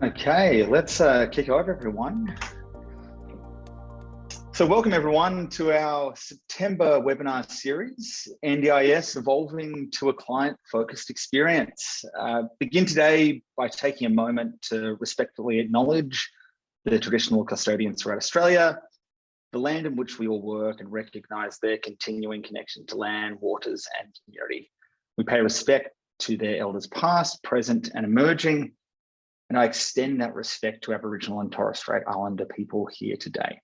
Okay, let's kick off, everyone. So welcome everyone to our September webinar series, NDIS Evolving to a Client-Focused Experience. Begin today by taking a moment to respectfully acknowledge the traditional custodians throughout Australia, the land in which we all work, and recognise their continuing connection to land, waters and community. We pay respect to their elders past, present and emerging, and I extend that respect to Aboriginal and Torres Strait Islander people here today.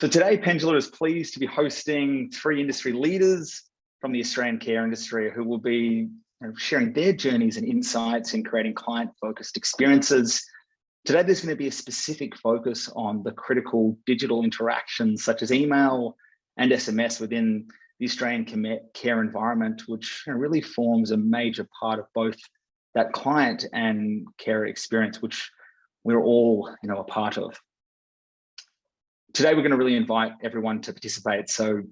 So today, Pendula is pleased to be hosting three industry leaders from the Australian care industry who will be sharing their journeys and insights in creating client-focused experiences. Today, there's going to be a specific focus on the critical digital interactions such as email and SMS within the Australian care environment, which really forms a major part of both that client and care experience, which we're all a part of. Today, we're going to really invite everyone to participate. So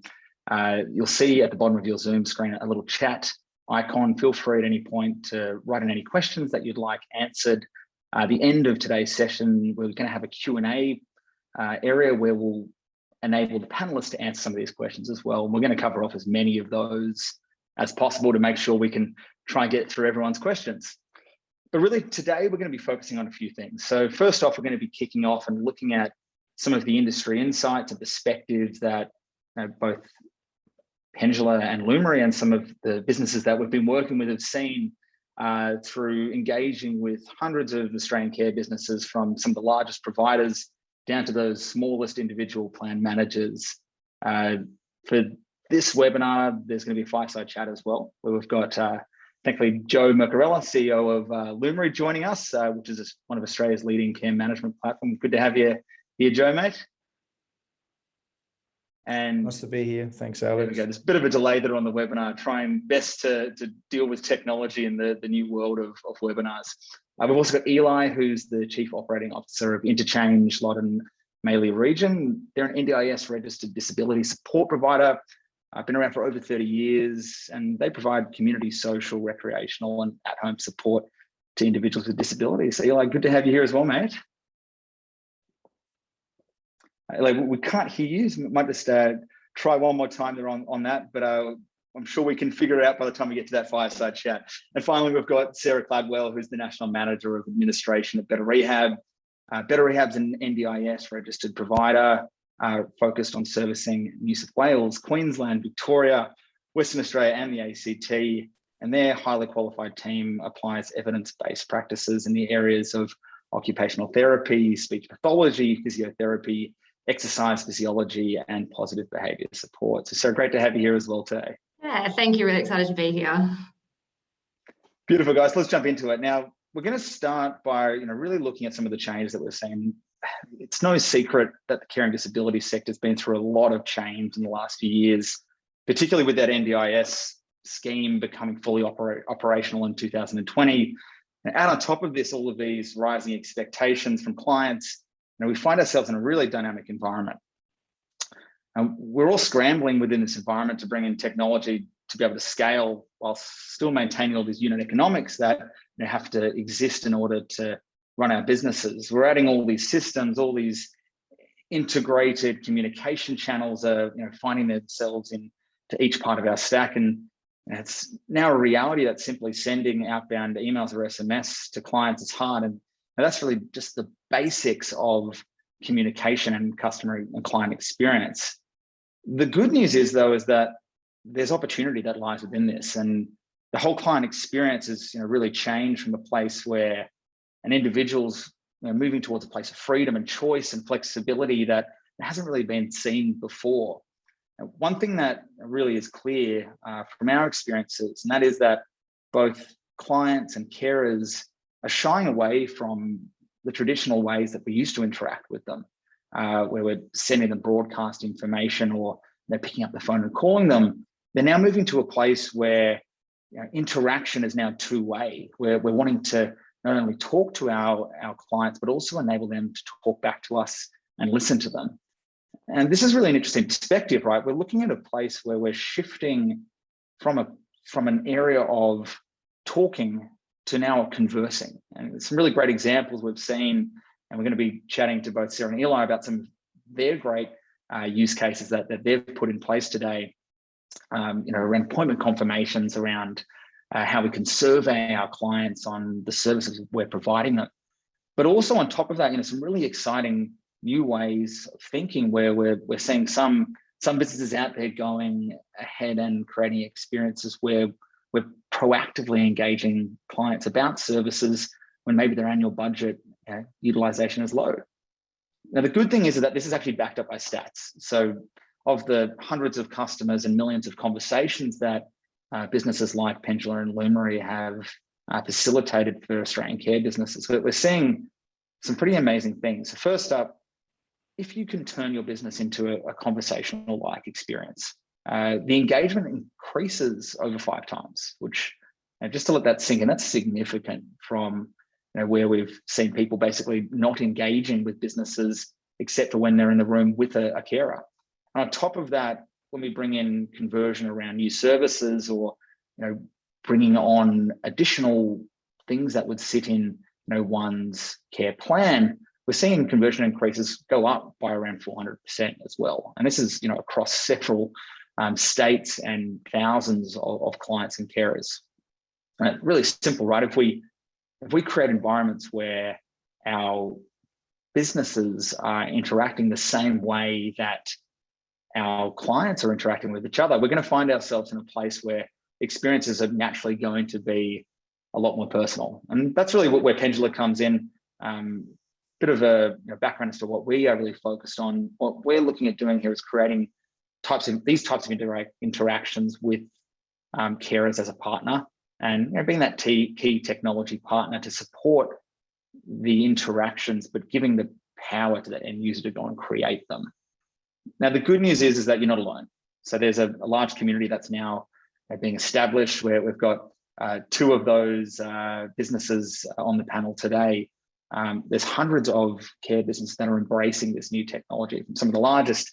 you'll see at the bottom of your Zoom screen a little chat icon. Feel free at any point to write in any questions that you'd like answered. At the end of today's session, we're going to have a Q&A area where we'll enable the panelists to answer some of these questions as well. We're going to cover off as many of those as possible to make sure we can try and get through everyone's questions. But really today, we're going to be focusing on a few things. So first off, we're going to be kicking off and looking at some of the industry insights and perspectives that both Pendula and Lumery and some of the businesses that we've been working with have seen through engaging with hundreds of Australian care businesses, from some of the largest providers down to those smallest individual plan managers. For this webinar, there's going to be a Fireside Chat as well, where we've got thankfully Joe Mercarella, CEO of Lumery, joining us, which is one of Australia's leading care management platforms. Good to have you here, Joe, mate. And nice to be here. Thanks, Alex. There we go. There's a bit of a delay there on the webinar, trying best to deal with technology in the new world of webinars. We've also got Eli, who's the Chief Operating Officer of Interchange, Loddon-Mallee region. They're an NDIS registered disability support provider. Been around for over 30 years, and they provide community, social, recreational, and at-home support to individuals with disabilities. So Eli, good to have you here as well, mate. Eli, we can't hear you, so we might just try one more time there on that, but I'm sure we can figure it out by the time we get to that Fireside Chat. And finally, we've got Sarah Caldwell, who's the National Manager of Administration at Better Rehab. Better Rehab's an NDIS registered provider, focused on servicing New South Wales, Queensland, Victoria, Western Australia and the ACT, and their highly qualified team applies evidence-based practices in the areas of occupational therapy, speech pathology, physiotherapy, exercise physiology and positive behaviour support. So great to have you here as well today. Yeah, thank you. Really excited to be here. Beautiful, guys. Let's jump into it. Now, we're going to start by really looking at some of the changes that we're seeing. It's no secret that the care and disability sector has been through a lot of change in the last few years, particularly with that NDIS scheme becoming fully operational in 2020. And add on top of this, all of these rising expectations from clients, we find ourselves in a really dynamic environment. And we're all scrambling within this environment to bring in technology to be able to scale while still maintaining all these unit economics that have to exist in order to run our businesses. We're adding all these systems, all these integrated communication channels are finding themselves into each part of our stack. And it's now a reality that simply sending outbound emails or SMS to clients is hard. And that's really just the basics of communication and customer and client experience. The good news is, though, is that there's opportunity that lies within this, and the whole client experience has really changed from the place where an individual's moving towards a place of freedom and choice and flexibility that hasn't really been seen before. And one thing that really is clear from our experiences, and that is that both clients and carers are shying away from the traditional ways that we used to interact with them, where we're sending them broadcast information or they're picking up the phone and calling them. They're now moving to a place where interaction is now two-way, where we're wanting to not only talk to our clients, but also enable them to talk back to us and listen to them. And this is really an interesting perspective, right? We're looking at a place where we're shifting from an area of talking to now conversing. And some really great examples we've seen, and we're going to be chatting to both Sarah and Eli about some of their great use cases that they've put in place today, around appointment confirmations, around how we can survey our clients on the services we're providing them. But also on top of that, some really exciting new ways of thinking where we're seeing some businesses out there going ahead and creating experiences where we're proactively engaging clients about services when maybe their annual budget utilization is low. Now, the good thing is that this is actually backed up by stats. So of the hundreds of customers and millions of conversations that businesses like Pendula and Lumery have facilitated for Australian care businesses, we're seeing some pretty amazing things. So first up, if you can turn your business into a conversational-like experience, the engagement increases over 5 times, which, just to let that sink in, that's significant from where we've seen people basically not engaging with businesses except for when they're in the room with a carer. And on top of that, when we bring in conversion around new services or bringing on additional things that would sit in one's care plan, we're seeing conversion increases go up by around 400% as well. And this is across several states and thousands of clients and carers. Really simple, right? If we create environments where our businesses are interacting the same way that our clients are interacting with each other, we're going to find ourselves in a place where experiences are naturally going to be a lot more personal. And that's really where Pendula comes in. Bit of a background as to what we are really focused on. What we're looking at doing here is creating these types of interactions with carers as a partner, and being that key technology partner to support the interactions, but giving the power to the end user to go and create them. Now, the good news is that you're not alone. So there's a large community that's now being established, where we've got 2 of those businesses on the panel today. There's hundreds of care businesses that are embracing this new technology, from some of the largest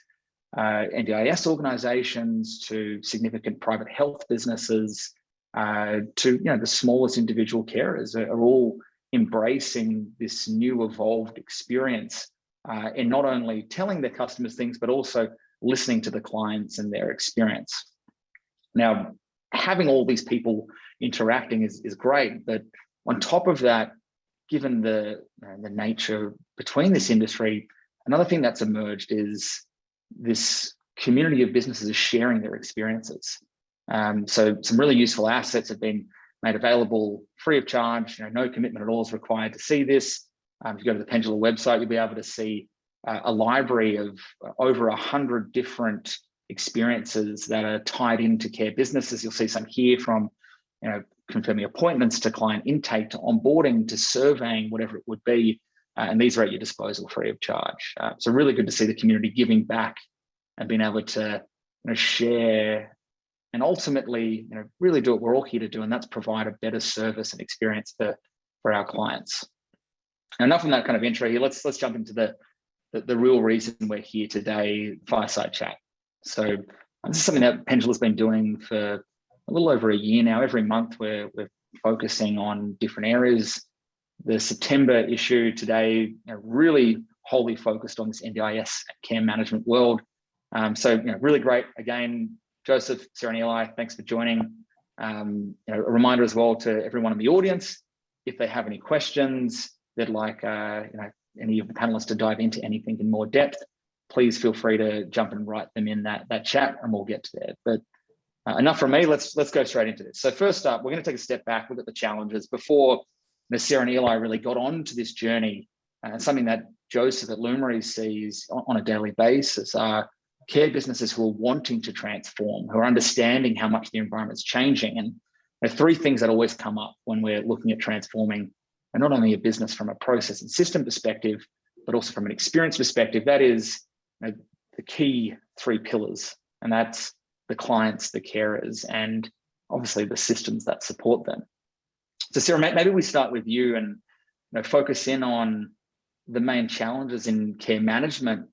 NDIS organizations to significant private health businesses to the smallest individual carers are all embracing this new evolved experience in not only telling their customers things, but also listening to the clients and their experience. Now, having all these people interacting is great, but on top of that, given the nature between this industry, another thing that's emerged is this community of businesses is sharing their experiences. So some really useful assets have been made available free of charge. No commitment at all is required to see this. If you go to the Pendula website, you'll be able to see a library of over 100 different experiences that are tied into care businesses. You'll see some here from confirming appointments to client intake to onboarding to surveying, whatever it would be. And these are at your disposal free of charge. So really good to see the community giving back and being able to share and ultimately really do what we're all here to do, and that's provide a better service and experience for our clients. Now, enough of that kind of intro here. Let's jump into the real reason we're here today, Fireside Chat. So this is something that Pendula's been doing for a little over a year now. Every month we're focusing on different areas. The September issue today really wholly focused on this NDIS care management world. So really great. Again, Joseph, Sarah and Eli, thanks for joining. A reminder as well to everyone in the audience, if they have any questions, they'd like any of the panelists to dive into anything in more depth, please feel free to jump and write them in that chat and we'll get to that. But enough from me, let's go straight into this. So first up, we're going to take a step back, look at the challenges before Sarah and Eli really got onto this journey. Something that Joseph at Lumery sees on a daily basis are care businesses who are wanting to transform, who are understanding how much the environment's changing. And there are 3 things that always come up when we're looking at transforming, and not only a business from a process and system perspective, but also from an experience perspective. That is the key 3 pillars, and that's the clients, the carers, and obviously the systems that support them. So Sarah, maybe we start with you and focus in on the main challenges in care management.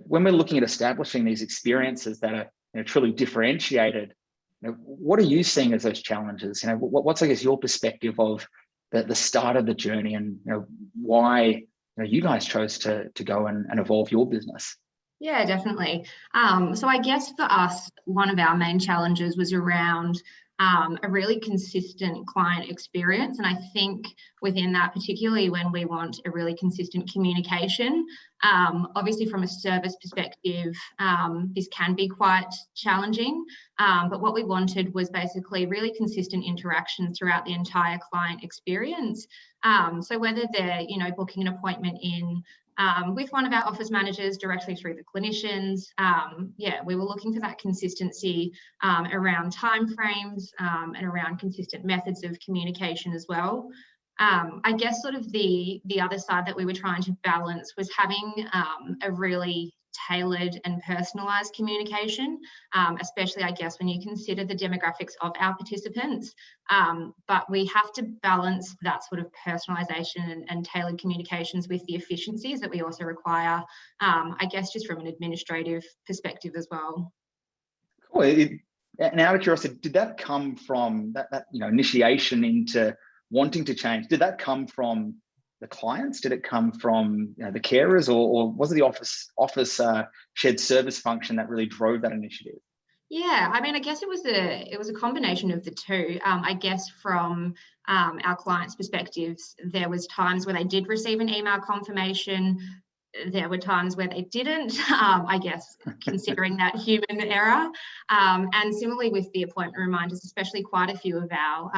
When we're looking at establishing these experiences that are truly differentiated, what are you seeing as those challenges? What's, I guess, your perspective of the start of the journey and why you guys chose to go and evolve your business. Yeah, definitely. So I guess for us, one of our main challenges was around a really consistent client experience. And I think within that, particularly when we want a really consistent communication, obviously from a service perspective, this can be quite challenging. But what we wanted was basically really consistent interaction throughout the entire client experience. So whether they're, booking an appointment in with one of our office managers directly through the clinicians. We were looking for that consistency around timeframes and around consistent methods of communication as well. I guess sort of the other side that we were trying to balance was having a really tailored and personalised communication, especially I guess when you consider the demographics of our participants. But we have to balance that sort of personalisation and tailored communications with the efficiencies that we also require, I guess just from an administrative perspective as well. Cool. And out of curiosity, did that come from that initiation into wanting to change? Did that come from the clients? Did it come from the carers, or was it the office shared service function that really drove that initiative? Yeah, I mean, I guess it was a combination of the two. I guess from our clients' perspectives, there was times where they did receive an email confirmation. There were times where they didn't, I guess, considering that human error. And similarly with the appointment reminders, especially quite a few of our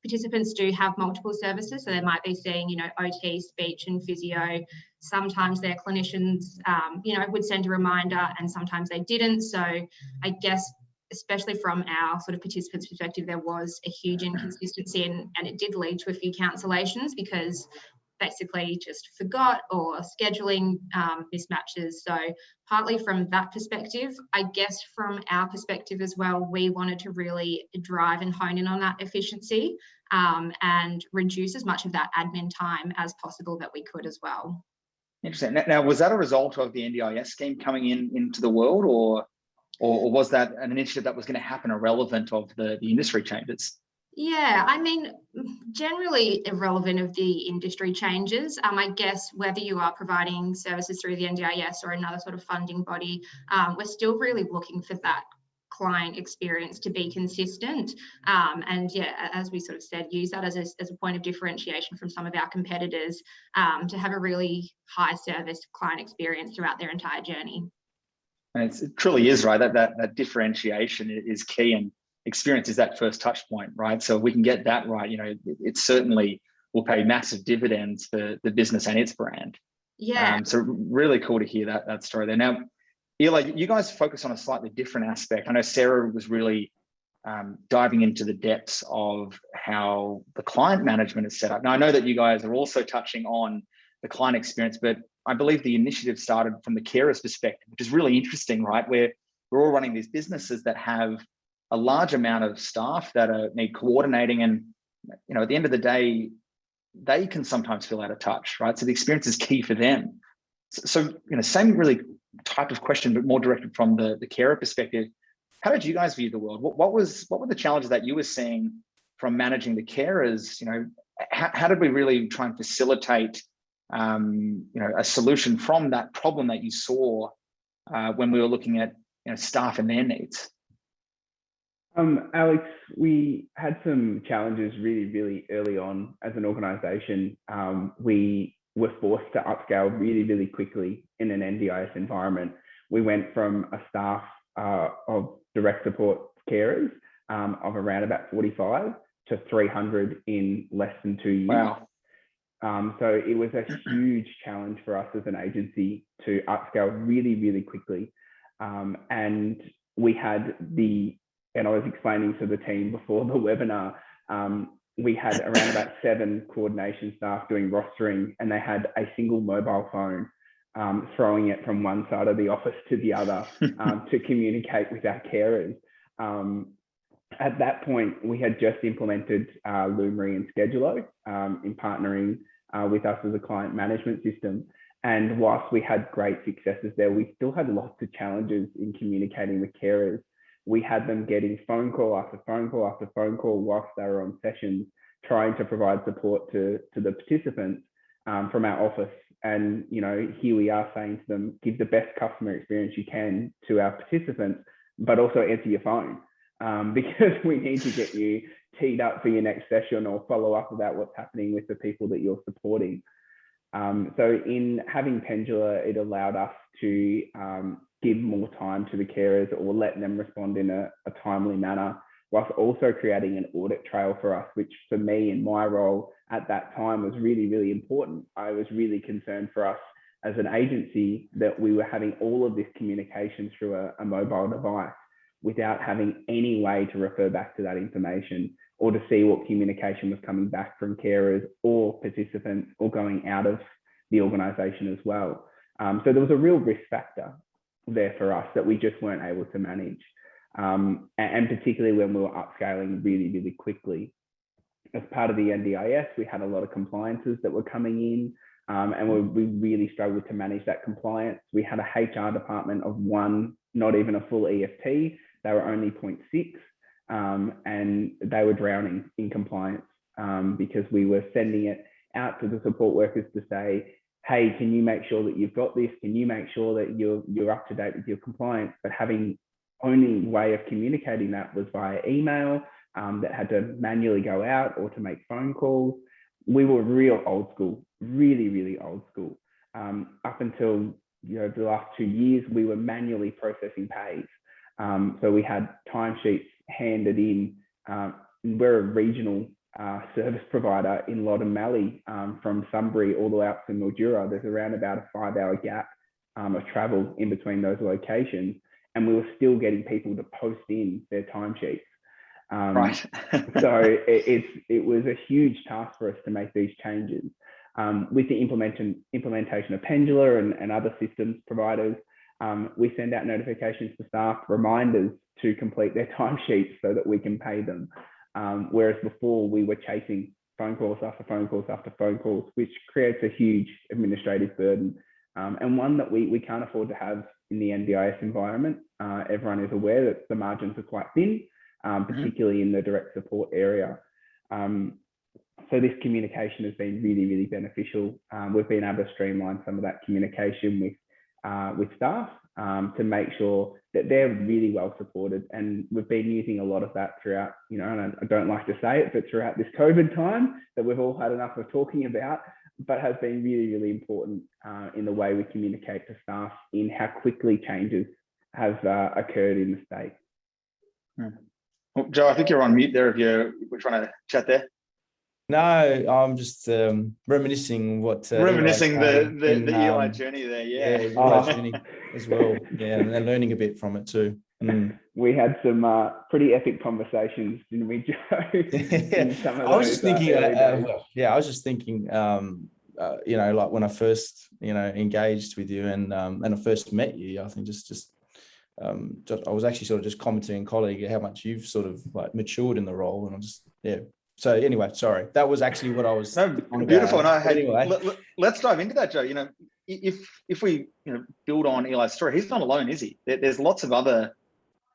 participants do have multiple services. So they might be seeing, OT, speech and physio. Sometimes their clinicians, would send a reminder and sometimes they didn't. So I guess, especially from our sort of participants' perspective, there was a huge inconsistency and it did lead to a few cancellations because basically just forgot or scheduling mismatches. So partly from that perspective, I guess from our perspective as well, we wanted to really drive and hone in on that efficiency and reduce as much of that admin time as possible that we could as well. Interesting. Now, was that a result of the NDIS scheme coming into the world, or was that an initiative that was going to happen irrelevant of the industry changes? Yeah, I mean, generally irrelevant of the industry changes. I guess whether you are providing services through the NDIS or another sort of funding body, we're still really looking for that client experience to be consistent. And yeah, as we sort of said, use that as a point of differentiation from some of our competitors to have a really high service client experience throughout their entire journey. And it truly is, right? That differentiation is key, and experience is that first touch point, right? So if we can get that right, it certainly will pay massive dividends for the business and its brand. Yeah. So really cool to hear that story there. Now, Eli, you guys focus on a slightly different aspect. I know Sarah was really diving into the depths of how the client management is set up. Now, I know that you guys are also touching on the client experience, but I believe the initiative started from the carer's perspective, which is really interesting, right? Where we're all running these businesses that have a large amount of staff that need coordinating, and at the end of the day, they can sometimes feel out of touch, right? So the experience is key for them. So same really type of question, but more directed from the carer perspective. How did you guys view the world? What were the challenges that you were seeing from managing the carers? How did we really try and facilitate a solution from that problem that you saw when we were looking at staff and their needs? Alex, we had some challenges really, really early on as an organisation. We were forced to upscale really, really quickly in an NDIS environment. We went from a staff of direct support carers of around about 45 to 300 in less than 2 years. Wow. So it was a huge challenge for us as an agency to upscale really, really quickly. And we had and I was explaining to the team before the webinar, we had around about 7 coordination staff doing rostering, and they had a single mobile phone, throwing it from one side of the office to the other to communicate with our carers. At that point, we had just implemented Lumery and Schedulo in partnering with us as a client management system. And whilst we had great successes there, we still had lots of challenges in communicating with carers. We had them getting phone call after phone call after phone call whilst they were on sessions, trying to provide support to the participants from our office. And, you know, here we are saying to them, give the best customer experience you can to our participants, but also answer your phone because we need to get you teed up for your next session or follow up about what's happening with the people that you're supporting. So in having Pendula, it allowed us to give more time to the carers or let them respond in a timely manner, whilst also creating an audit trail for us, which for me in my role at that time was really, really important. I was really concerned for us as an agency that we were having all of this communication through a mobile device without having any way to refer back to that information or to see what communication was coming back from carers or participants or going out of the organisation as well. So there was a real risk factor there for us that we just weren't able to manage. And particularly when we were upscaling really, really quickly. As part of the NDIS, we had a lot of compliances that were coming in and we really struggled to manage that compliance. We had a HR department of 1, not even a full EFT. They were only 0.6 and they were drowning in compliance because we were sending it out to the support workers to say, hey, can you make sure that you've got this? Can you make sure that you're up to date with your compliance? But having only way of communicating that was via email that had to manually go out or to make phone calls. We were real old school, really, really old school. Up until the last 2 years, we were manually processing pays. So we had timesheets handed in. We're a regional service provider in Loddon-Mallee from Sunbury all the way up to Mildura. There's around about a 5-hour gap of travel in between those locations. And we were still getting people to post in their timesheets. Right. So it was a huge task for us to make these changes. With the implementation of Pendula and other systems providers, we send out notifications to staff, reminders to complete their timesheets so that we can pay them. Whereas before we were chasing phone calls after phone calls after phone calls, which creates a huge administrative burden and one that we can't afford to have in the NDIS environment. Everyone is aware that the margins are quite thin, particularly in the direct support area. So this communication has been really, really beneficial. We've been able to streamline some of that communication with staff to make sure that they're really well supported. And we've been using a lot of that throughout, and I don't like to say it, but throughout this COVID time that we've all had enough of talking about, but has been really, really important in the way we communicate to staff in how quickly changes have occurred in the state. Well, Joe, I think you're on mute there if we're trying to chat there. No, I'm just reminiscing what reminiscing the Eli journey there, Eli journey as well, and learning a bit from it too. We had some pretty epic conversations, didn't we, Joe? I was just thinking, like when I first, engaged with you and I first met you, I think I was actually sort of just commenting, colleague, how much you've sort of like matured in the role, and I'm just So anyway, sorry, that was actually what I was. No, beautiful. About. No, Anyway, let's dive into that, Joe. If we build on Eli's story, he's not alone, is he? There's lots of other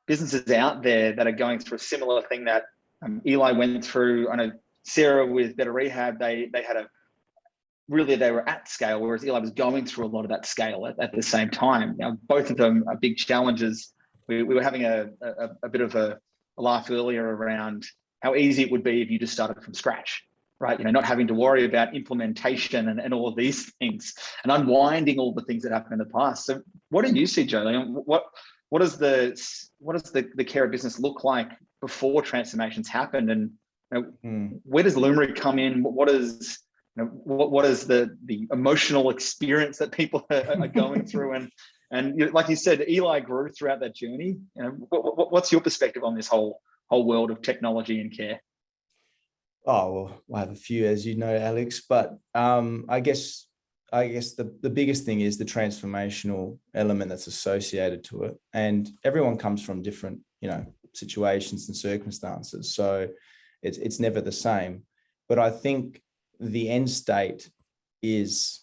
businesses out there that are going through a similar thing that Eli went through. I know Sarah with Better Rehab, they were at scale, whereas Eli was going through a lot of that scale at the same time. Both of them are big challenges. We were having a bit of a laugh earlier around how easy it would be if you just started from scratch, right? Not having to worry about implementation and all of these things and unwinding all the things that happened in the past. So what do you see, Joe? What does the care business look like before transformations happened? And where does Lumery come in? What is the emotional experience that people are going through? And like you said, Eli grew throughout that journey. What's your perspective on this whole world of technology and care? Oh, well, I have a few, as you know, Alex, but I guess the biggest thing is the transformational element that's associated to it. And everyone comes from different, situations and circumstances. So it's never the same. But I think the end state is,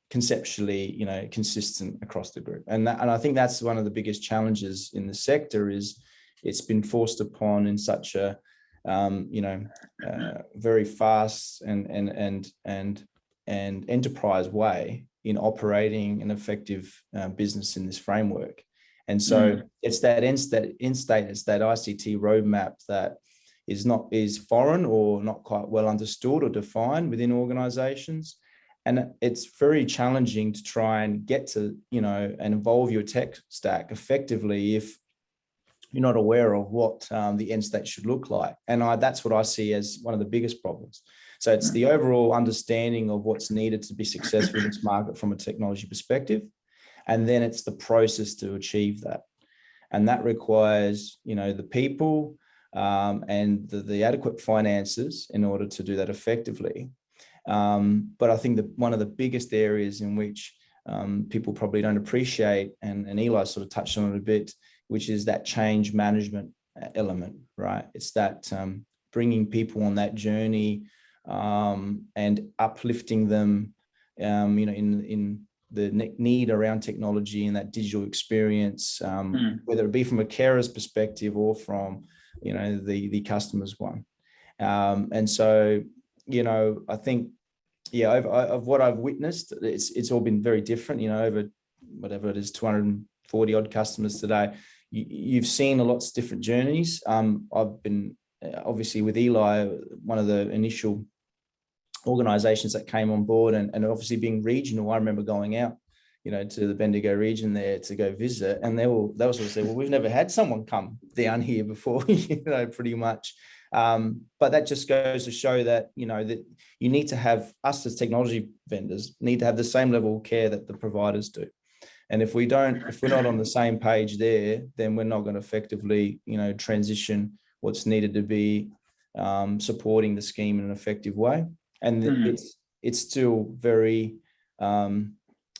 conceptually, consistent across the group. And I think that's one of the biggest challenges in the sector is it's been forced upon in such a very fast and enterprise way in operating an effective business in this framework. And so it's that end state, it's that ICT roadmap that is foreign or not quite well understood or defined within organizations. And it's very challenging to try and get to, and evolve your tech stack effectively if you're not aware of what the end state should look like. And that's what I see as one of the biggest problems. So it's the overall understanding of what's needed to be successful in this market from a technology perspective. And then it's the process to achieve that. And that requires, the people and the adequate finances in order to do that effectively. But I think that one of the biggest areas in which people probably don't appreciate, and Eli sort of touched on it a bit, which is that change management element, right? It's that bringing people on that journey and uplifting them, in the need around technology and that digital experience, whether it be from a carer's perspective or from, the customer's one. And so, I think, of what I've witnessed, it's all been very different, over whatever it is, 240 odd customers today. You've seen a lot of different journeys. I've been obviously with Eli, one of the initial organizations that came on board, and obviously being regional. I remember going out, to the Bendigo region there to go visit, and they were sort of say, well, we've never had someone come down here before, pretty much. But that just goes to show that, that you need to have, us as technology vendors need to have the same level of care that the providers do. And if we're not on the same page there, then we're not going to effectively, transition what's needed to be supporting the scheme in an effective way. And it's still very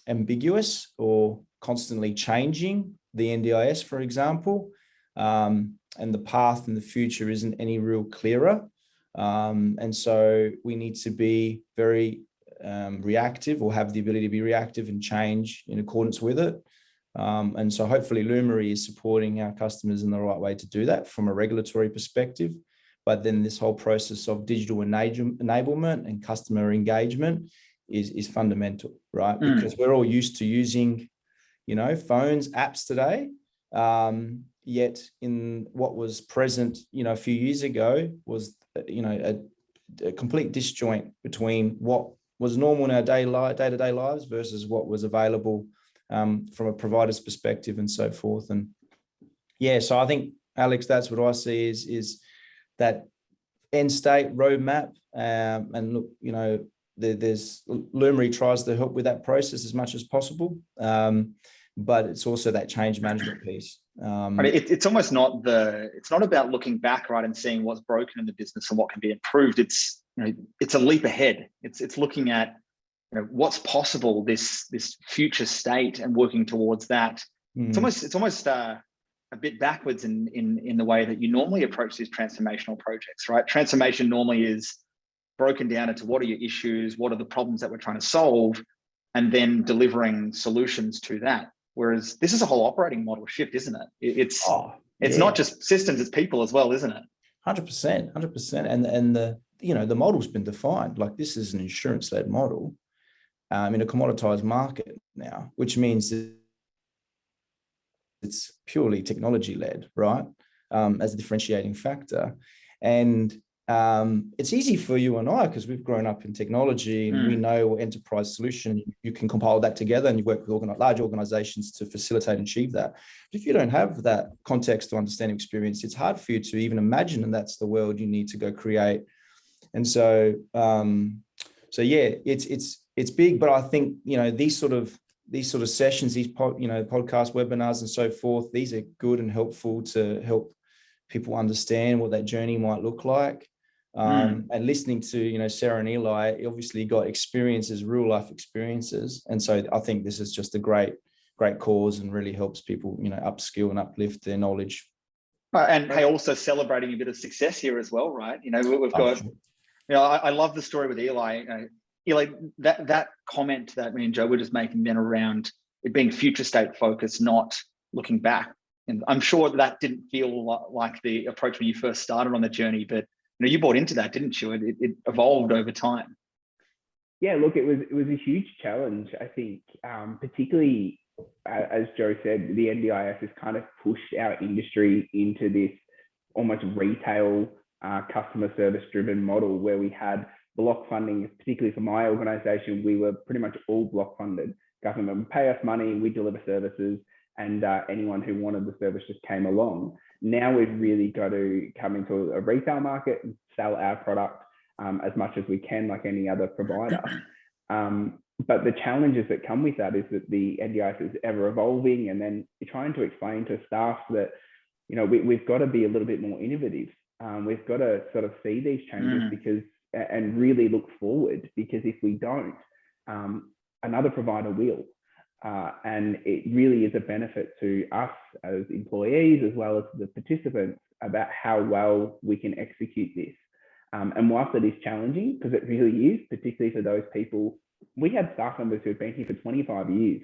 ambiguous or constantly changing, the NDIS, for example, and the path in the future isn't any real clearer. And so we need to be very reactive, or have the ability to be reactive and change in accordance with it. And so hopefully Lumery is supporting our customers in the right way to do that from a regulatory perspective. But then this whole process of digital enablement and customer engagement is fundamental, right? Because we're all used to using, phones, apps today. Yet in what was present, a few years ago was, a complete disjoint between what was normal in our day-to-day lives versus what was available from a provider's perspective and so forth. And so I think, Alex, that's what I see is that end state roadmap. And look, there's Lumery tries to help with that process as much as possible. But it's also that change management piece. It's almost not it's not about looking back, right, and seeing what's broken in the business and what can be improved. It's it's a leap ahead. It's looking at what's possible, this future state, and working towards that. It's almost a bit backwards in the way that you normally approach these transformational projects, right? Transformation normally is broken down into what are your issues, what are the problems that we're trying to solve, and then delivering solutions to that. Whereas this is a whole operating model shift, isn't it? It's not just systems, it's people as well, isn't it? 100%. And the model's been defined. Like, this is an insurance-led model in a commoditized market now, which means it's purely technology-led, right? As a differentiating factor. And it's easy for you and I, because we've grown up in technology and we know enterprise solution. You can compile that together and you work with large organizations to facilitate and achieve that. But if you don't have that context or understanding experience, it's hard for you to even imagine, and that's the world you need to go create. And so, it's big, but I think, these sort of sessions, these podcast webinars and so forth, these are good and helpful to help people understand what that journey might look like. And listening to, Sarah and Eli, obviously got experiences, real life experiences. And so I think this is just a great cause and really helps people, upskill and uplift their knowledge. And hey, also celebrating a bit of success here as well, right? We've got, I love the story with Eli. Eli, that comment that me and Joe were just making then around it being future state focused, not looking back. and I'm sure that didn't feel like the approach when you first started on the journey, but you bought into that, didn't you? It evolved over time. Yeah, look, it was a huge challenge. I think, particularly as Joe said, the NDIS has kind of pushed our industry into this almost retail customer service driven model where we had block funding. Particularly for my organisation, we were pretty much all block funded. Government would pay us money, we deliver services, and anyone who wanted the service just came along. Now we've really got to come into a retail market and sell our product as much as we can, like any other provider. But the challenges that come with that is that the NDIS is ever evolving, and then you're trying to explain to staff that, we've got to be a little bit more innovative. We've got to sort of see these changes and really look forward, because if we don't, another provider will. And it really is a benefit to us as employees, as well as the participants, about how well we can execute this. And whilst it is challenging, because it really is, particularly for those people, we had staff members who have been here for 25 years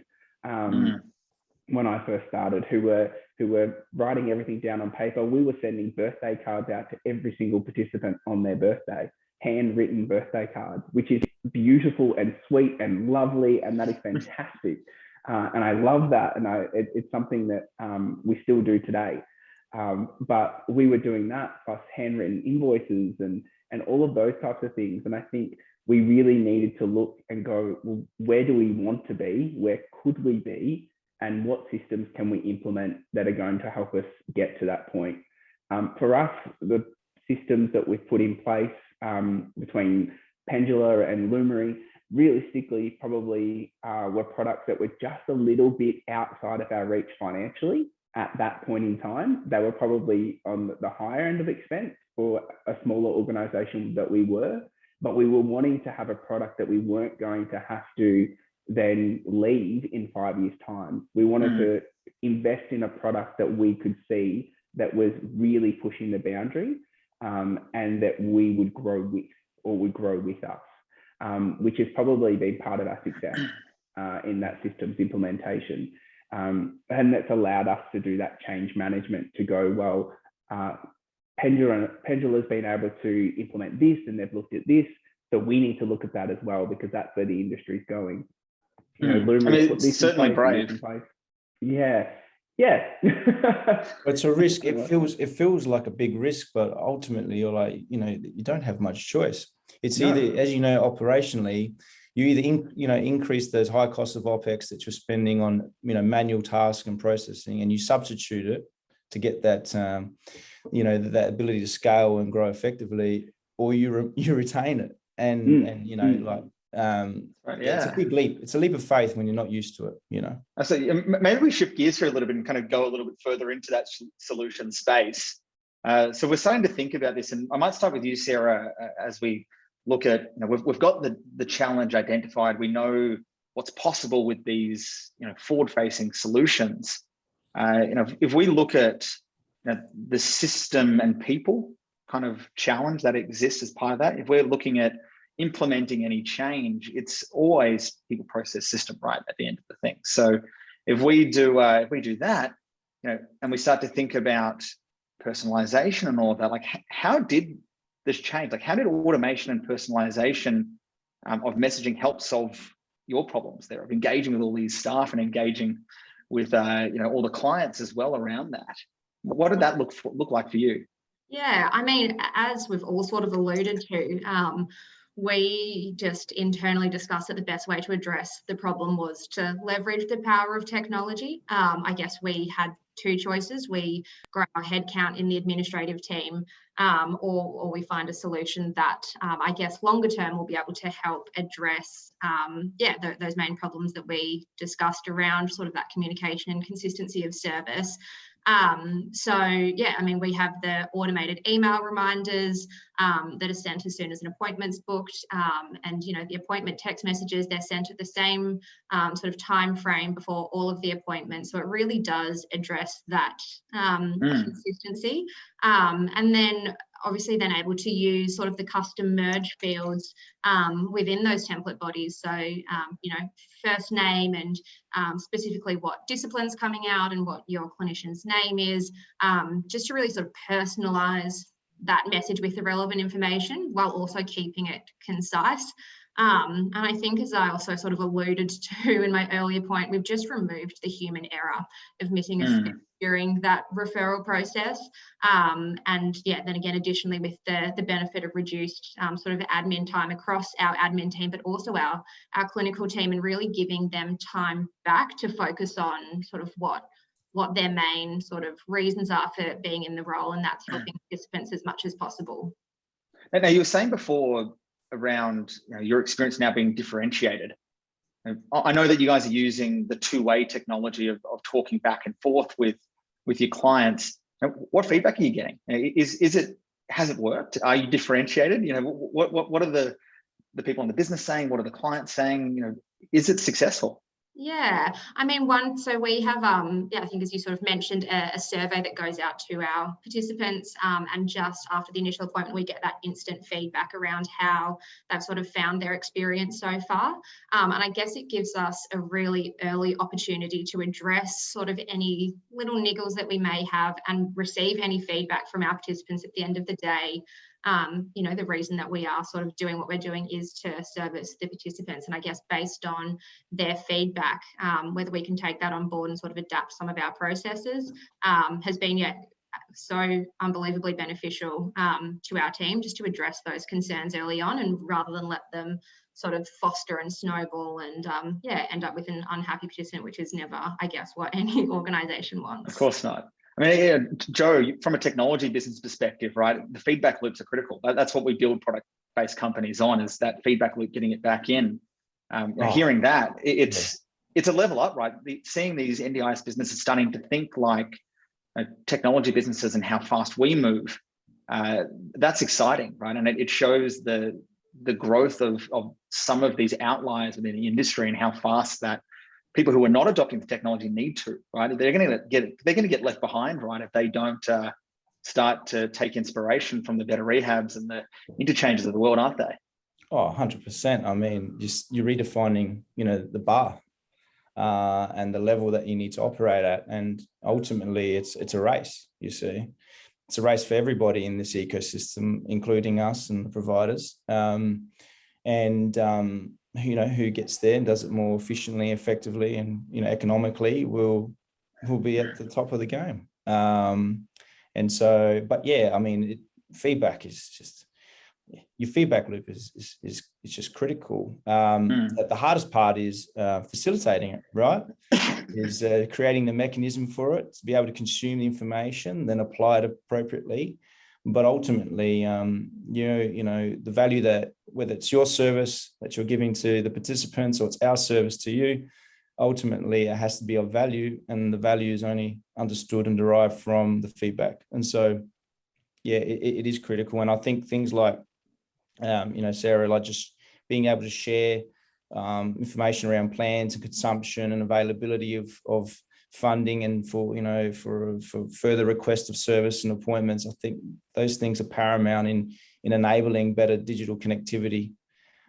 when I first started, who were writing everything down on paper. We were sending birthday cards out to every single participant on their birthday, handwritten birthday cards, which is beautiful and sweet and lovely, and that is fantastic. And I love that, and it's something that we still do today. But we were doing that plus handwritten invoices and all of those types of things. And I think we really needed to look and go, well, where do we want to be? Where could we be? And what systems can we implement that are going to help us get to that point? For us, the systems that we've put in place between Pendula and Lumery, realistically probably were products that were just a little bit outside of our reach financially at that point in time. They were probably on the higher end of expense for a smaller organization that we were, but we were wanting to have a product that we weren't going to have to then leave in 5 years' time. We wanted to invest in a product that we could see that was really pushing the boundary, and that we would grow with, or would grow with us, which has probably been part of our success in that systems implementation. And that's allowed us to do that change management, to go, well, Pendula's been able to implement this, and they've looked at this, so we need to look at that as well, because that's where the industry's going. It's certainly brave. Yeah. It's a risk. It feels like a big risk, but ultimately you're like, you don't have much choice. It's either, as operationally, you either increase those high costs of OPEX that you're spending on manual tasks and processing, and you substitute it to get that that ability to scale and grow effectively, or you retain it, it's a big leap. It's a leap of faith when you're not used to it, So maybe we shift gears here a little bit and kind of go a little bit further into that solution space. So we're starting to think about this, and I might start with you, Sarah, as we look at, we've got the challenge identified. We know what's possible with these, forward-facing solutions. If we look at the system and people kind of challenge that exists as part of that, if we're looking at implementing any change, it's always people, process, system, right, at the end of the thing. So if we do that, and we start to think about personalization and all of that, like how did this change? Like how did automation and personalization of messaging help solve your problems there of engaging with all these staff and engaging with all the clients as well around that? What did that look like for you? Yeah, I mean, as we've all sort of alluded to, we just internally discussed that the best way to address the problem was to leverage the power of technology. I guess we had two choices. We grow our headcount in the administrative team, or we find a solution that I guess longer term will be able to help address those main problems that we discussed around sort of that communication and consistency of service. We have the automated email reminders that are sent as soon as an appointment's booked, and the appointment text messages, they're sent at the same sort of time frame before all of the appointments. So it really does address that consistency. And then obviously then able to use sort of the custom merge fields within those template bodies. So, you know, first name and specifically what discipline's coming out and what your clinician's name is, just to really sort of personalise that message with the relevant information while also keeping it concise. And I think, as I also sort of alluded to in my earlier point, we've just removed the human error of missing a step during that referral process. And yeah, then again, additionally, with the benefit of reduced sort of admin time across our admin team, but also our clinical team, and really giving them time back to focus on sort of what their main sort of reasons are for being in the role, and that's helping participants as much as possible. Now, you were saying before around, you know, your experience now being differentiated. I know that you guys are using the two-way technology of talking back and forth with your clients. What feedback are you getting? Has it worked? Are you differentiated? You know, what are the people in the business saying? What are the clients saying? You know, is it successful? Yeah, I mean, so we have, I think, as you sort of mentioned, a survey that goes out to our participants, and just after the initial appointment, we get that instant feedback around how they've sort of found their experience so far. And I guess it gives us a really early opportunity to address sort of any little niggles that we may have and receive any feedback from our participants at the end of the day. You know, the reason that we are sort of doing what we're doing is to service the participants. And I guess based on their feedback, whether we can take that on board and sort of adapt some of our processes has been, so unbelievably beneficial to our team, just to address those concerns early on, and rather than let them sort of foster and snowball and end up with an unhappy participant, which is never, I guess, what any organisation wants. Of course not. I mean, Joe, from a technology business perspective, right, the feedback loops are critical. That's what we build product-based companies on, is that feedback loop, getting it back in. Hearing that, it's a level up, right? Seeing these NDIS businesses starting to think like technology businesses and how fast we move, that's exciting, right? And it shows the growth of some of these outliers within the industry and how fast that people who are not adopting the technology need to, right? They're going to get left behind, right? If they don't start to take inspiration from the Better Rehabs and the Interchanges of the world, aren't they? Oh, 100%. I mean, you're redefining, you know, the bar and the level that you need to operate at. And ultimately it's a race, you see. It's a race for everybody in this ecosystem, including us and the providers. You know, who gets there and does it more efficiently, effectively, and, you know, economically will be at the top of the game. And so, but yeah, I mean, feedback is just, your feedback loop is just critical. The hardest part is facilitating it, right? Is creating the mechanism for it to be able to consume the information, then apply it appropriately. But ultimately, you know, the value that, whether it's your service that you're giving to the participants or it's our service to you, ultimately it has to be of value, and the value is only understood and derived from the feedback. And so, yeah, it is critical. And I think things like, you know, Sarah, like just being able to share information around plans and consumption and availability of funding, and for, you know, for further request of service and appointments. I think those things are paramount in enabling better digital connectivity,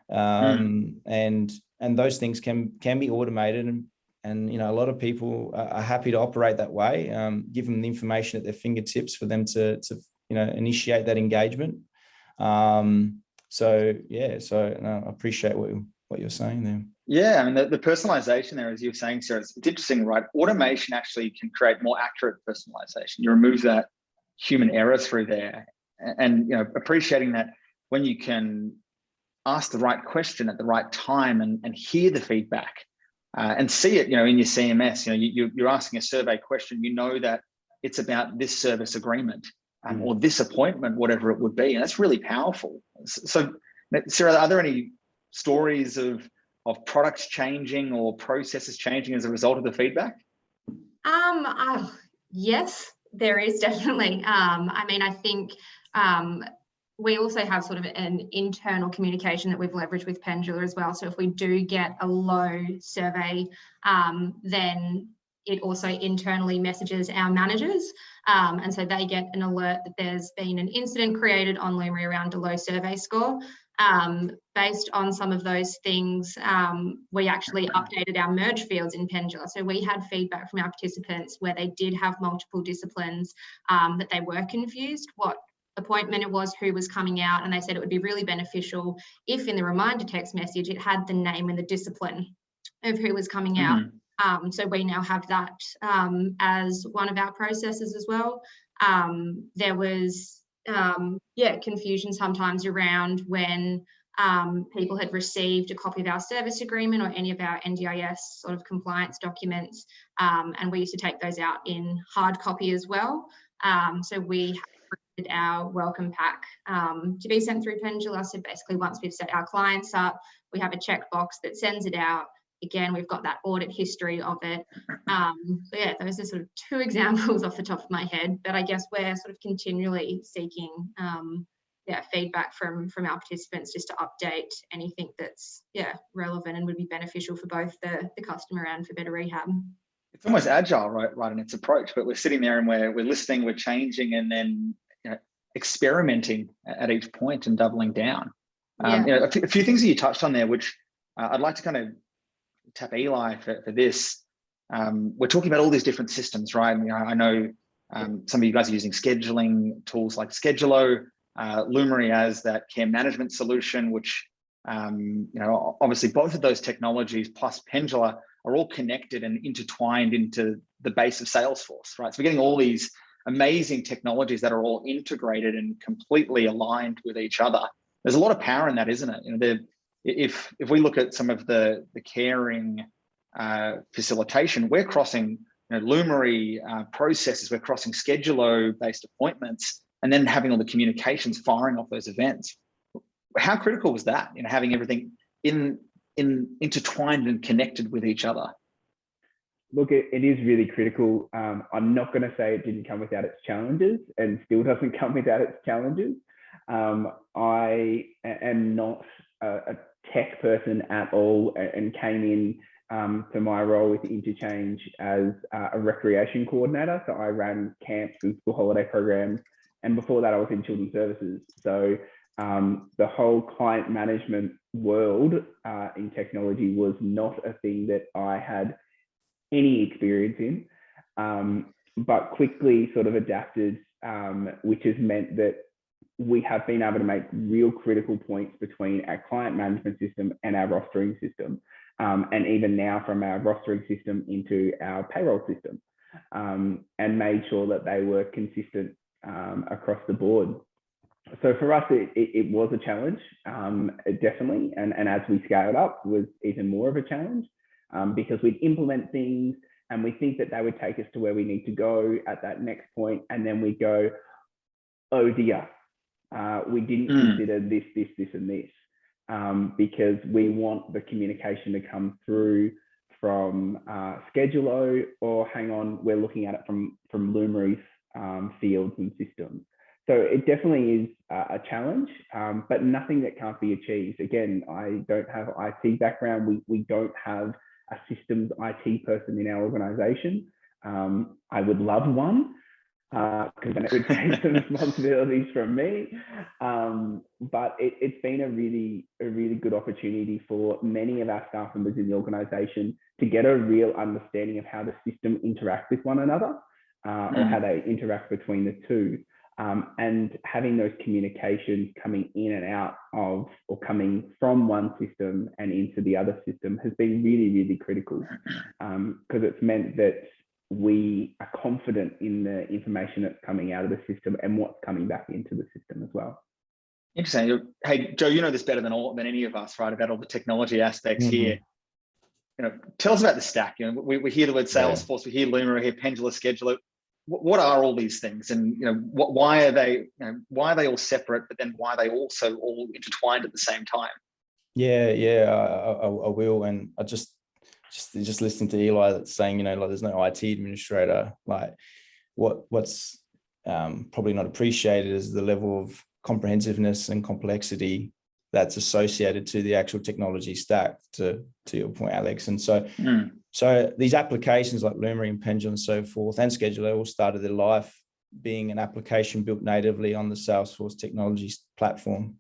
and those things can be automated, and you know, a lot of people are happy to operate that way. Give them the information at their fingertips for them to you know, initiate that engagement. So I appreciate what you're saying there. Yeah, I mean, the personalization there, as you're saying, Sarah, it's interesting, right? Automation actually can create more accurate personalization. You remove that human error through there, and you know, appreciating that when you can ask the right question at the right time and hear the feedback and see it, you know, in your CMS. You know, you're asking a survey question, you know that it's about this service agreement or this appointment, whatever it would be, and that's really powerful. So, Sarah, are there any stories of products changing or processes changing as a result of the feedback? Yes, there is definitely. I mean, I think we also have sort of an internal communication that we've leveraged with Pendula as well. So if we do get a low survey, then it also internally messages our managers. And so they get an alert that there's been an incident created on Lumery around a low survey score. Based on some of those things, we actually updated our merge fields in Pendula. So we had feedback from our participants where they did have multiple disciplines, that they were confused what appointment it was, who was coming out, and they said it would be really beneficial if in the reminder text message it had the name and the discipline of who was coming out. So we now have that as one of our processes as well. There was confusion sometimes around when people had received a copy of our service agreement or any of our NDIS sort of compliance documents, and we used to take those out in hard copy as well. So we printed our welcome pack to be sent through Pendula. So basically, once we've set our clients up, we have a checkbox that sends it out. Again, we've got that audit history of it. So yeah, those are sort of two examples off the top of my head, but I guess we're sort of continually seeking feedback from our participants just to update anything that's relevant and would be beneficial for both the customer and for Better Rehab. It's almost agile, right, in its approach, but we're sitting there and we're listening, we're changing, and then experimenting at each point and doubling down. A few things that you touched on there, which I'd like to kind of tap Eli for this. We're talking about all these different systems, right? I know some of you guys are using scheduling tools like Schedulo, Lumery as that care management solution, which obviously both of those technologies plus Pendula are all connected and intertwined into the base of Salesforce, right? So we're getting all these amazing technologies that are all integrated and completely aligned with each other. There's a lot of power in that, isn't it? If we look at some of the caring facilitation, we're crossing Lumery processes, we're crossing Schedulo-based appointments, and then having all the communications firing off those events. How critical was that? Having everything intertwined and connected with each other. Look, it is really critical. I'm not going to say it didn't come without its challenges, and still doesn't come without its challenges. I am not a tech person at all, and came in to my role with Interchange as a recreation coordinator. So I ran camps and school holiday programs, and before that I was in children's services. So the whole client management world in technology was not a thing that I had any experience in, but quickly sort of adapted, which has meant that we have been able to make real critical points between our client management system and our rostering system, and even now from our rostering system into our payroll system, and made sure that they were consistent across the board. So for us, it was a challenge, definitely, and as we scaled up, it was even more of a challenge, because we'd implement things and we think that they would take us to where we need to go at that next point, and then we go, oh dear, we didn't consider this, and this, because we want the communication to come through from Schedulo, or hang on, we're looking at it from Lumery's fields and systems. So it definitely is a challenge, but nothing that can't be achieved. Again, I don't have IT background. We don't have a systems IT person in our organization. I would love one, because then it would take some responsibilities from me. But it's been a really good opportunity for many of our staff members in the organization to get a real understanding of how the system interacts with one another, or how they interact between the two. And having those communications coming in and out of, or coming from one system and into the other system, has been really, really critical, because it's meant that we are confident in the information that's coming out of the system and what's coming back into the system as well. Interesting. Hey, Joe, you know this better than any of us, right? About all the technology aspects here. Tell us about the stack. We hear the word Salesforce, we hear Lumery, we hear Pendula, Scheduler. What are all these things, and why are they all separate, but then why are they also all intertwined at the same time? I will. And I just listening to Eli that's saying, like there's no IT administrator. Like what's probably not appreciated is the level of comprehensiveness and complexity that's associated to the actual technology stack, to your point, Alex. And so So these applications like Lumery and Pendula and so forth, and Scheduler, all started their life being an application built natively on the Salesforce technologies platform.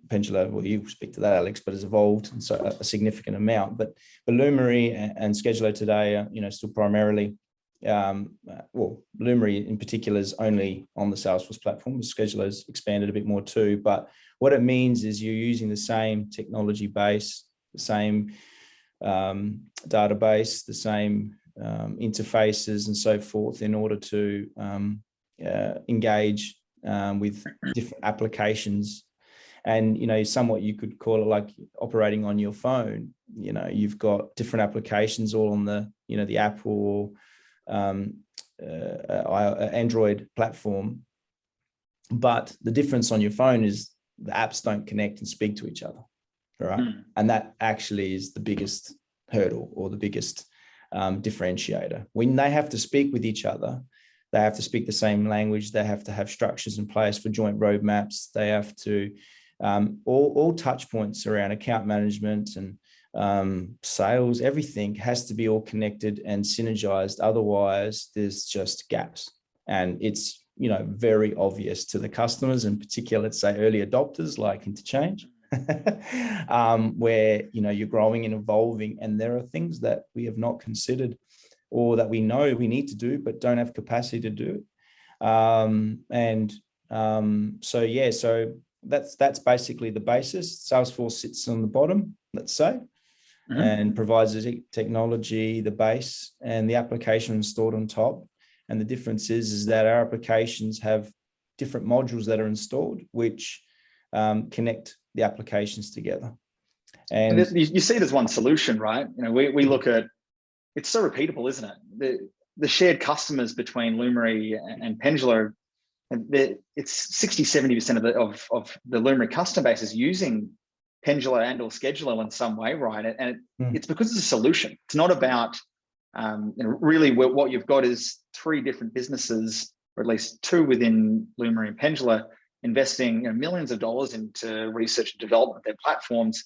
Pendula, well, you speak to that, Alex, but has evolved and so a significant amount. But Lumery and Scheduler today are, still primarily, Lumery in particular is only on the Salesforce platform. Scheduler's expanded a bit more too. But what it means is you're using the same technology base, the same database, the same interfaces and so forth in order to engage with different applications. And, somewhat you could call it like operating on your phone. You've got different applications all on the, the Apple Android platform. But the difference on your phone is the apps don't connect and speak to each other. All right. And that actually is the biggest hurdle or the biggest differentiator. When they have to speak with each other, they have to speak the same language. They have to have structures in place for joint roadmaps. They have to all touch points around account management and sales, everything has to be all connected and synergized. Otherwise, there's just gaps. And it's, very obvious to the customers, in particular, let's say early adopters like Interchange, where, you're growing and evolving. And there are things that we have not considered or that we know we need to do, but don't have capacity to do. So that's basically the basis. Salesforce sits on the bottom, let's say, and provides the technology, the base, and the application stored on top. And the difference is that our applications have different modules that are installed, which connect the applications together. And you see it as one solution, right? We look at, it's so repeatable, isn't it? The shared customers between Lumery and Pendula, it's 60-70% of the Lumery customer base is using Pendula and or Scheduler in some way, right? And it's because it's a solution. It's not about, really what you've got is 3 different businesses, or at least 2 within Lumery and Pendula, investing millions of dollars into research and development of their platforms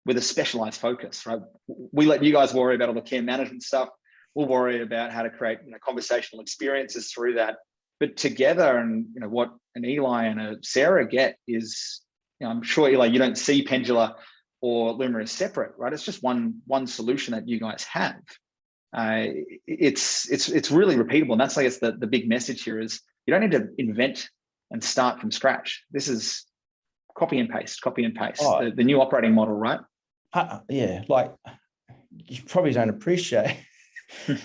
with a specialized focus, right? We let you guys worry about all the care management stuff. We'll worry about how to create conversational experiences through that. But together, and what an Eli and a Sarah get is, I'm sure, Eli, you don't see Pendula or Lumery as separate, right? It's just one solution that you guys have. It's really repeatable, and that's, I guess, the big message here is you don't need to invent and start from scratch. This is copy and paste, the new operating model, right? Yeah, like you probably don't appreciate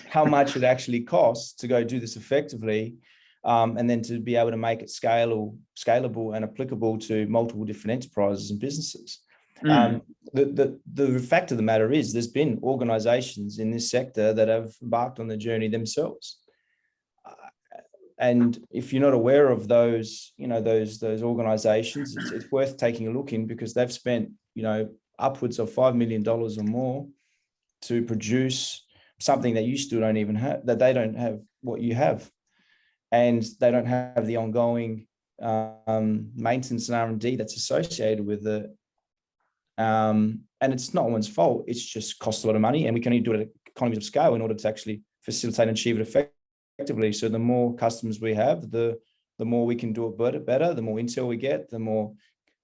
how much it actually costs to go do this effectively, and then to be able to make it scalable and applicable to multiple different enterprises and businesses. The fact of the matter is there's been organizations in this sector that have embarked on the journey themselves. And if you're not aware of those, those organizations, it's worth taking a look in, because they've spent, upwards of $5 million or more to produce something that you still don't even have, that they don't have what you have. And they don't have the ongoing maintenance and R&D that's associated with it. And it's not one's fault. It's just costs a lot of money, and we can only do it at economies of scale in order to actually facilitate and achieve it effectively. So the more customers we have, the more we can do it better, the more intel we get, the more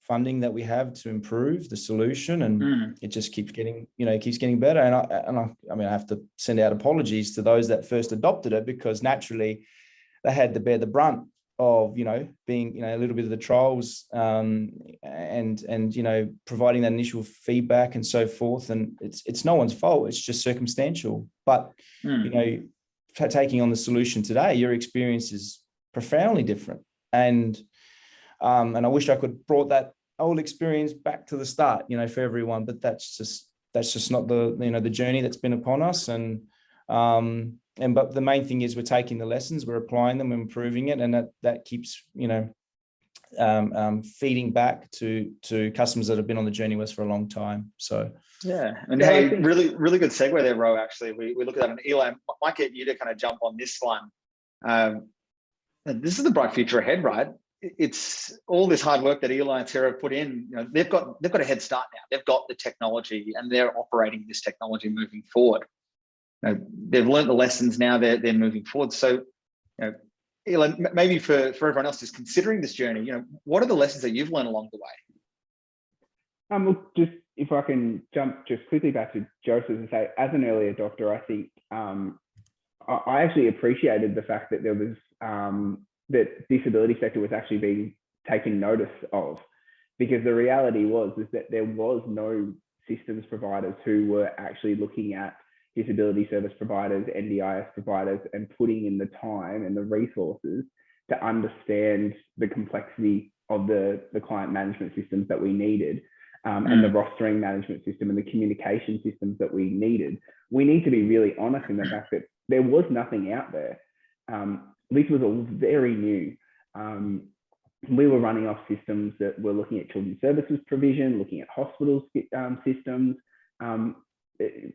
funding that we have to improve the solution, and it just keeps getting, better. And I have to send out apologies to those that first adopted it, because naturally they had to bear the brunt of, being, a little bit of the trials, and providing that initial feedback and so forth. And it's no one's fault. It's just circumstantial. But, taking on the solution today, your experience is profoundly different. And I wish I could brought that old experience back to the start, for everyone, but that's just not the journey that's been upon us. But the main thing is we're taking the lessons, we're applying them, we're improving it, and that keeps, feeding back to customers that have been on the journey with us for a long time. So yeah, and hey, really, really good segue there, Ro. Actually, we look at that, and Eli, I might get you to kind of jump on this one. This is the bright future ahead, right? it's all this hard work that Eli and Sarah have put in. They've got a head start now. They've got the technology and they're operating this technology moving forward. They've learned the lessons now. They're moving forward. So, Eli, maybe for everyone else who's considering this journey, what are the lessons that you've learned along the way? Look, just if I can jump just quickly back to Joseph and say, as an early adopter, I think I actually appreciated the fact that there was that disability sector was actually being taken notice of, because the reality is that there was no systems providers who were actually looking at disability service providers, NDIS providers, and putting in the time and the resources to understand the complexity of the client management systems that we needed, and the rostering management system and the communication systems that we needed. We need to be really honest in the fact that there was nothing out there. This was all very new. We were running off systems that were looking at children's services provision, looking at hospital systems.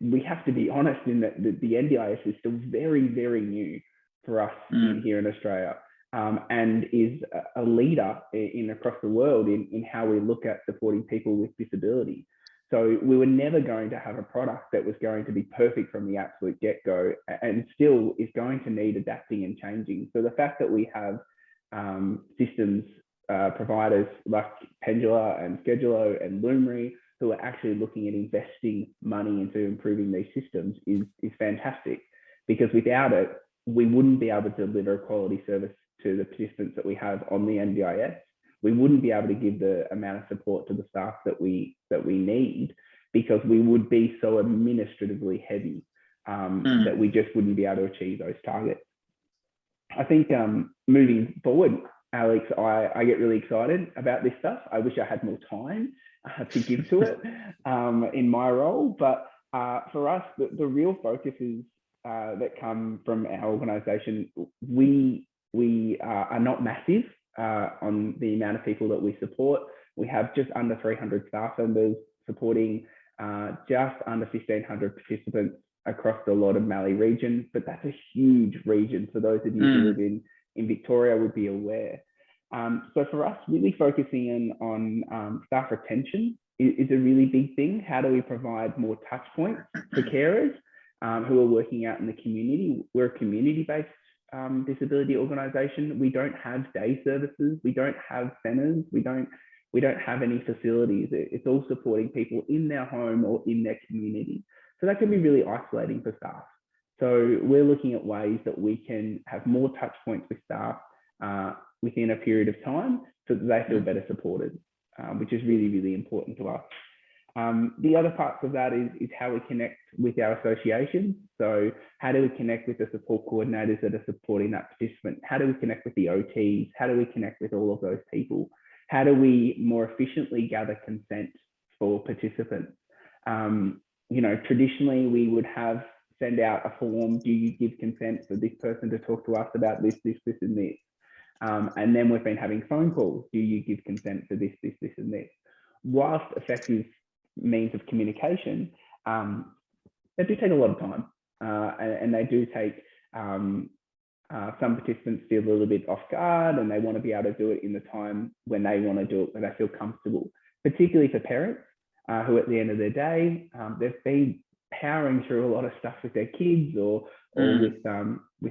We have to be honest in that the NDIS is still very, very new for us here in Australia, and is a leader across the world in how we look at supporting people with disability. So we were never going to have a product that was going to be perfect from the absolute get-go, and still is going to need adapting and changing. So the fact that we have systems providers like Pendula and Schedulo and Lumery who are actually looking at investing money into improving these systems is fantastic, because without it, we wouldn't be able to deliver a quality service to the participants that we have on the NDIS. We wouldn't be able to give the amount of support to the staff that we need, because we would be so administratively heavy that we just wouldn't be able to achieve those targets. I think moving forward, Alex, I get really excited about this stuff. I wish I had more time to give to it in my role, but for us, the real focus is that come from our organisation. We are not massive on the amount of people that we support. We have just under 300 staff members supporting just under 1,500 participants across the Loddon-Mallee region, but that's a huge region. For those of you who live in Victoria would be aware. So for us, really focusing in on staff retention is a really big thing. How do we provide more touch points for carers who are working out in the community? We're a community-based disability organisation. We don't have day services. We don't have centres. We don't have any facilities. It's all supporting people in their home or in their community. So that can be really isolating for staff. So we're looking at ways that we can have more touch points with staff within a period of time so that they feel better supported, which is really, really important to us. The other parts of that is how we connect with our associations. So how do we connect with the support coordinators that are supporting that participant? How do we connect with the OTs? How do we connect with all of those people? How do we more efficiently gather consent for participants? Traditionally we would send out a form. Do you give consent for this person to talk to us about this, this, this, and this? And then we've been having phone calls. Do you give consent for this, this, this, and this? Whilst effective means of communication, they do take a lot of time, and they do take some participants feel a little bit off guard, and they want to be able to do it in the time when they want to do it, when they feel comfortable, particularly for parents who at the end of the day, they've been powering through a lot of stuff with their kids or with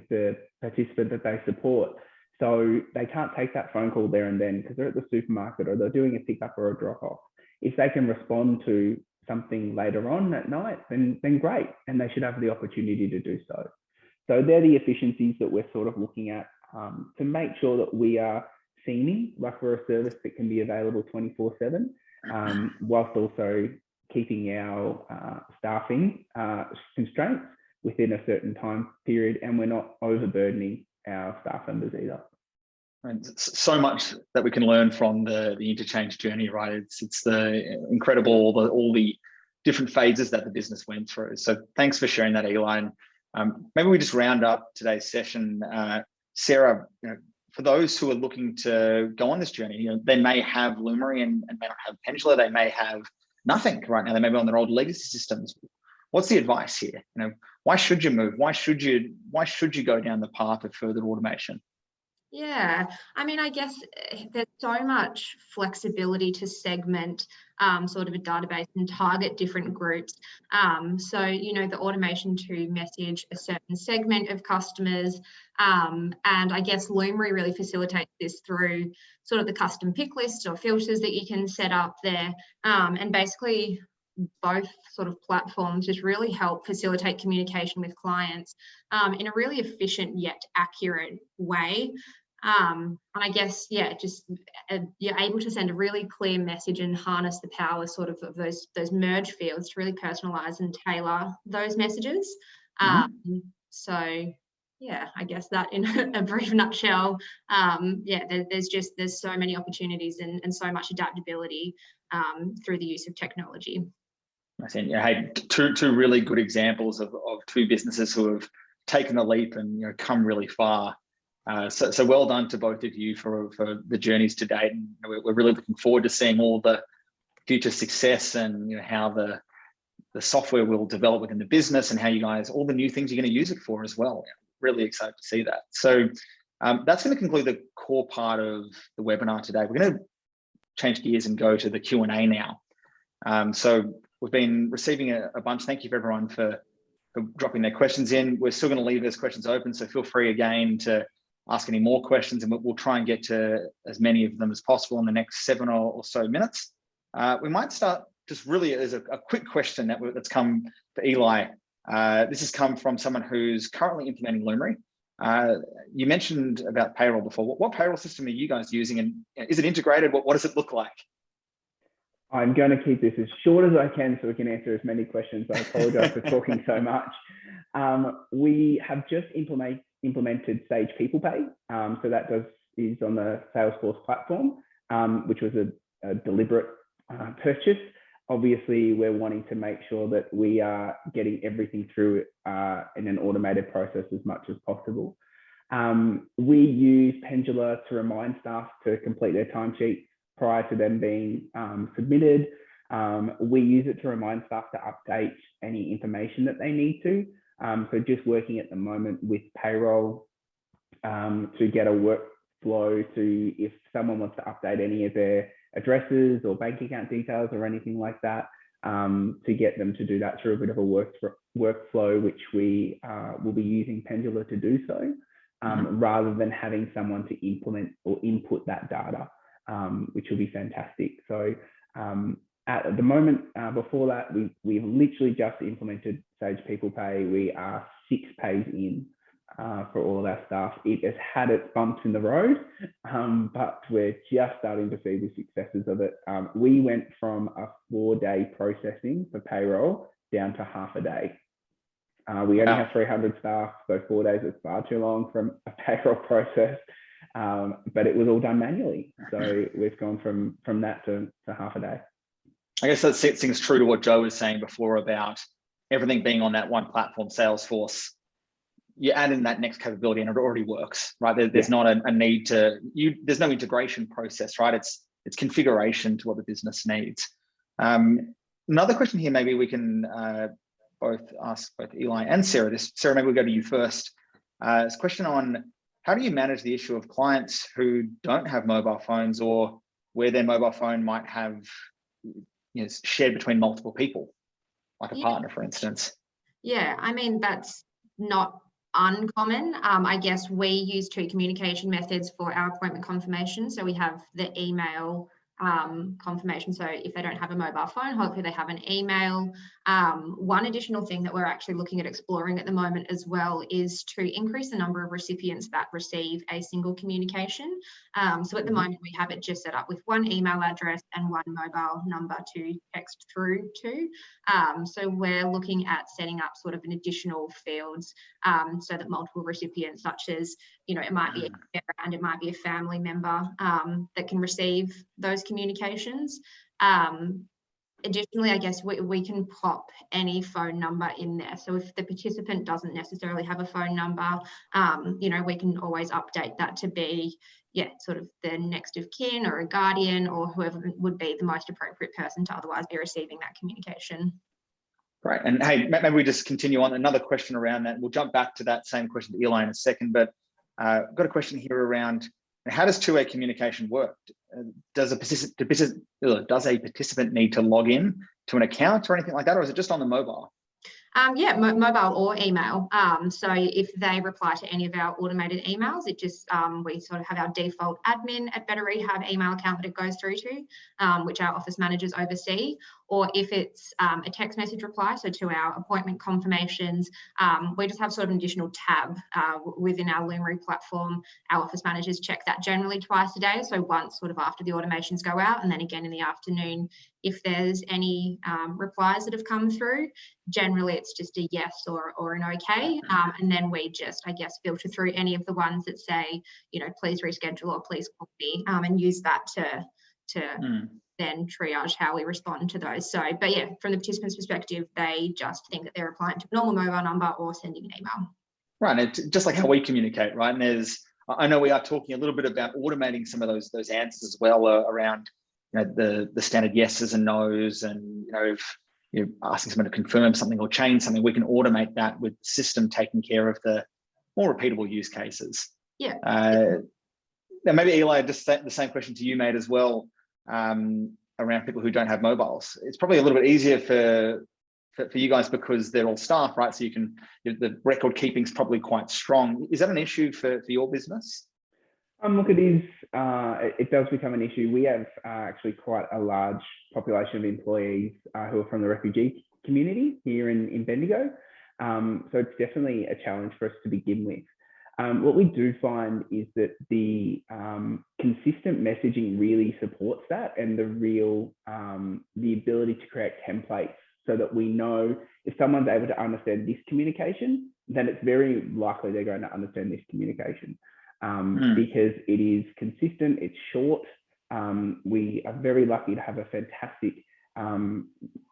the participant that they support. So they can't take that phone call there and then because they're at the supermarket or they're doing a pickup or a drop off. If they can respond to something later on at night, then great, and they should have the opportunity to do so. So they're the efficiencies that we're sort of looking at to make sure that we are seeming like we're a service that can be available 24/7, whilst also keeping our staffing constraints within a certain time period, and we're not overburdening our staff members either. And so much that we can learn from the Interchange journey, right? It's the incredible all the different phases that the business went through. So thanks for sharing that, Eli. And maybe we just round up today's session. Sarah, for those who are looking to go on this journey, they may have Lumery and may not have Pendula. They may have nothing right now. They may be on their old legacy systems. What's the advice here? Why should you move? Why should you go down the path of further automation? Yeah, I mean, I guess there's so much flexibility to segment sort of a database and target different groups. So, the automation to message a certain segment of customers. And I guess Lumery really facilitates this through sort of the custom pick lists or filters that you can set up there. And basically, both sort of platforms just really help facilitate communication with clients in a really efficient yet accurate way. And I guess, just you're able to send a really clear message and harness the power sort of those merge fields to really personalize and tailor those messages. So yeah, I guess that in a brief nutshell, there's so many opportunities and so much adaptability through the use of technology. I think, hey, two really good examples of two businesses who have taken the leap and come really far. So well done to both of you for the journeys to date, and we're really looking forward to seeing all the future success and how the software will develop within the business and how you guys, all the new things you're going to use it for as well. Really excited to see that. So that's going to conclude the core part of the webinar today. We're going to change gears and go to the Q&A now. So we've been receiving a bunch. Thank you for everyone for dropping their questions in. We're still going to leave those questions open, so feel free again to ask any more questions, and we'll try and get to as many of them as possible in the next 7 or so minutes. We might start just really as a quick question that's come for Eli. This has come from someone who's currently implementing Lumery. You mentioned about payroll before. What payroll system are you guys using, and is it integrated? What does it look like? I'm going to keep this as short as I can so we can answer as many questions. I apologize for talking so much. We have just implemented Sage People Pay. So that is on the Salesforce platform, which was a deliberate purchase. Obviously, we're wanting to make sure that we are getting everything through in an automated process as much as possible. We use Pendula to remind staff to complete their timesheet prior to them being submitted. We use it to remind staff to update any information that they need to. So just working at the moment with payroll to get a workflow to, if someone wants to update any of their addresses or bank account details or anything like that, to get them to do that through a bit of a workflow, which we will be using Pendula to do so, rather than having someone to implement or input that data, which will be fantastic. So at the moment, before that, we've literally just implemented Sage People Pay. We are 6 pays in for all of our staff. It has had its bumps in the road, but we're just starting to see the successes of it. We went from a 4-day processing for payroll down to half a day. We only have 300 staff, so 4 days is far too long from a payroll process, but it was all done manually. So we've gone from that to half a day. I guess that things true to what Joe was saying before about everything being on that one platform, Salesforce. You add in that next capability and it already works, right? There's not a need to, there's no integration process, right? It's configuration to what the business needs. Another question here, maybe we can both ask both Eli and Sarah. Sarah, maybe we'll go to you first. It's a question on how do you manage the issue of clients who don't have mobile phones, or where their mobile phone might have shared between multiple people, like a partner, for instance? Yeah, I mean, that's not uncommon. I guess we use 2 communication methods for our appointment confirmation. So we have the email confirmation. So if they don't have a mobile phone, hopefully they have an email. One additional thing that we're actually looking at exploring at the moment as well is to increase the number of recipients that receive a single communication. So at the moment we have it just set up with 1 email address and 1 mobile number to text through to. So we're looking at setting up sort of an additional fields so that multiple recipients, such as, it might be a parent and it might be a family member that can receive those communications. Additionally, I guess we can pop any phone number in there. So if the participant doesn't necessarily have a phone number, we can always update that to be, sort of the next of kin or a guardian or whoever would be the most appropriate person to otherwise be receiving that communication. Right. And hey, maybe we just continue on another question around that. We'll jump back to that same question to Eli in a second, but Got a question here around how does two-way communication work? Does a participant need to log in to an account or anything like that, or is it just on the mobile? Yeah, mobile or email. So if they reply to any of our automated emails, it just, we sort of have our default admin at Better Rehab email account that it goes through to, which our office managers oversee. Or if it's a text message reply, so to our appointment confirmations, we just have sort of an additional tab within our Lumery platform. Our office managers check that generally twice a day. So once sort of after the automations go out, and then again in the afternoon, if there's any replies that have come through. Generally, it's just a yes or an okay. And then we just, I guess, filter through any of the ones that say, please reschedule or please call me, and use that to then triage how we respond to those. So, but yeah, from the participant's perspective, they just think that they're replying to a normal mobile number or sending an email. Right, and it's just like how we communicate, right? And I know we are talking a little bit about automating some of those answers as well around the standard yeses and nos, and if you're asking someone to confirm something or change something, we can automate that with the system taking care of the more repeatable use cases. Yeah. Now maybe Eli, just the same question to you, mate, as well, around people who don't have mobiles. It's probably a little bit easier for you guys because they're all staff, right? So the record keeping is probably quite strong. Is that an issue for your business? Look, it is. It does become an issue. We have actually quite a large population of employees who are from the refugee community here in Bendigo. So it's definitely a challenge for us to begin with. What we do find is that the consistent messaging really supports that, and the ability to create templates so that we know if someone's able to understand this communication, then it's very likely they're going to understand this communication. Because it is consistent, it's short. We are very lucky to have a fantastic